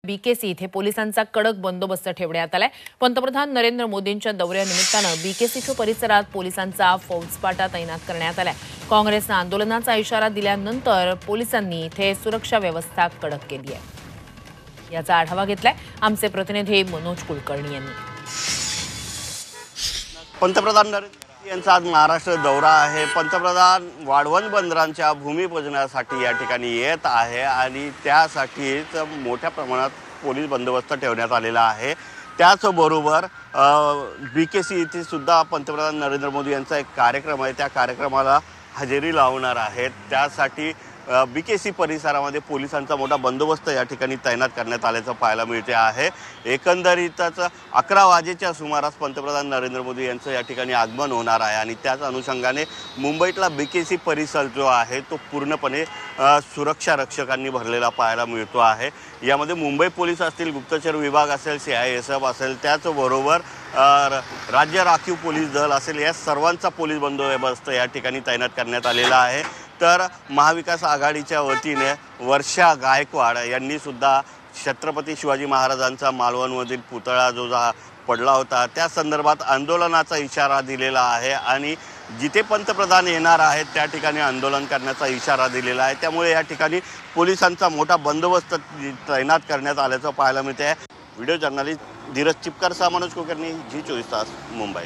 BKC इथे पोलिसांचा कडक बंदोबस्त ठेवण्यात आलाय। पंतप्रधान नरेंद्र मोदींच्या दौऱ्यानिमित्तानं बीकेसीच्या परिसरात पोलिसांचा फौजफाटा तैनात करण्यात आलाय। काँग्रेसनं आंदोलनाचा इशारा दिल्यानंतर पोलिसांनी इथे सुरक्षा व्यवस्था कडक केली आहे। याचा आढावा घेतलाय आमचे प्रतिनिधी मनोज कुलकर्णी यांनी। पंतप्रधान नरेंद्र मोदी यांचा आज महाराष्ट्र दौरा आहे। पंतप्रधान वाढवण बंदरांच्या भूमिपूजनासाठी या ठिकाणी येत आहे आणि त्यासाठीच मोठ्या प्रमाणात पोलीस बंदोबस्त ठेवण्यात आलेला आहे। त्याचबरोबर बीकेसी इथे सुद्धा पंतप्रधान नरेंद्र मोदी यांचा एक कार्यक्रम आहे, त्या कार्यक्रमाला हजेरी लावणार आहेत। त्यासाठी बीकेसी परिसरामध्ये पोलिसांचा मोठा बंदोबस्त या ठिकाणी तैनात करण्यात आल्याचं पाहायला मिळते आहे। एकंदरीतच 11 वाजेच्या सुमारास पंतप्रधान नरेंद्र मोदी यांचं या ठिकाणी आगमन होणार आहे आणि त्याच अनुषंगाने मुंबईतला बीकेसी परिसर जो आहे तो पूर्णपणे सुरक्षा रक्षकांनी भरलेला पाहायला मिळतो आहे। यामध्ये मुंबई पोलीस असतील, गुप्तचर विभाग असेल, CISF असेल, त्याचबरोबर राज्य राखीव पोलीस दल असेल, या सर्वांचा पोलीस बंदोबस्त या ठिकाणी तैनात करण्यात आलेला आहे। तर महाविकास आघाडीच्या वतीने वर्षा गायकवाड यांनी सुद्धा छत्रपती शिवाजी महाराजांचा मालवणमधील पुतळा जो पडला होता त्या संदर्भात आंदोलनाचा इशारा दिलेला आहे आणि जिथे पंतप्रधान येणार आहेत त्या ठिकाणी आंदोलन करण्याचा इशारा दिलेला आहे। त्यामुळे या ठिकाणी पोलिसांचा मोठा बंदोबस्त तैनात करण्यात आल्याचं पाहायला मिळते आहे। व्हिडिओ जर्नलिस्ट धीरज चिपकर सह मनोज कुलकर्णी, G24 तास, मुंबई।